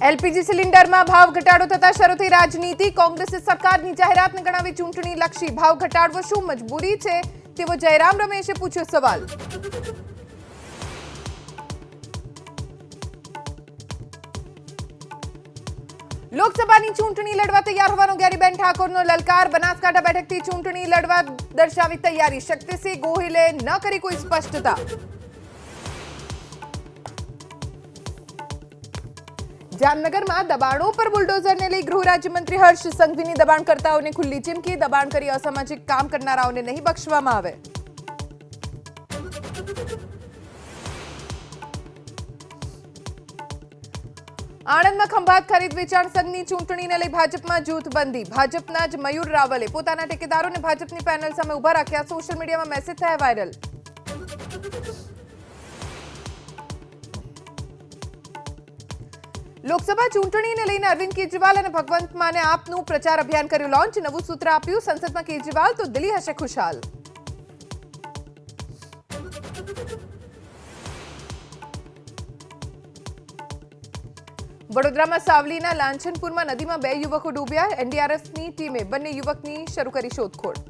LPG સિલિન્ડરમાં ભાવ ઘટાડો થતા શરૂ થઈ રાજનીતિ। કોંગ્રેસે સરકારની જાહેરાતને ગણાવી ચૂંટણીલક્ષી। ભાવ ઘટાડવો શું મજબૂરી છે તેવો જયરામ રમેશે પૂછ્યો સવાલ। લોકસભાની ચૂંટણી લડવા તૈયાર હોવાનો ગેરીબેન ઠાકોરનો લલકાર। બનાસકાંઠા બેઠકથી ચૂંટણી લડવા દર્શાવી તૈયારી। શક્તિસિંહ ગોહિલે ન કરી કોઈ સ્પષ્ટતા। જામનગરમાં દબાણો પર બુલડોઝરને લઈ ગૃહ રાજ્યમંત્રી હર્ષ સંઘવીની દબાણકર્તાઓને ખુલ્લી ચીમકી। દબાણ કરી અસામાજિક કામ કરનારાઓને નહીં બક્ષવામાં આવે। આણંદમાં ખંભાત ખરીદ વેચાણ સંઘની ચૂંટણીને લઈ ભાજપમાં જૂથબંધી। ભાજપના જ મયુર રાવલે પોતાના ટેકેદારોને ભાજપની પેનલ સામે ઉભા રાખ્યા। સોશિયલ મીડિયામાં મેસેજ થયા વાયરલ। લોકસભા ચૂંટણીને લઈને અરવિંદ કેજરીવાલ અને ભગવંત માને આપનું પ્રચાર અભિયાન કર્યું લોન્ચ। નવું સૂત્ર આપ્યું, સંસદમાં કેજરીવાલ તો દિલ્હી હશે ખુશાલ। વડોદરામાં સાવલીના લાંછનપુરમાં નદીમાં 2 યુવકો ડૂબ્યા। એનડીઆરએફની ટીમે બંને યુવકની શરૂ કરી શોધખોળ।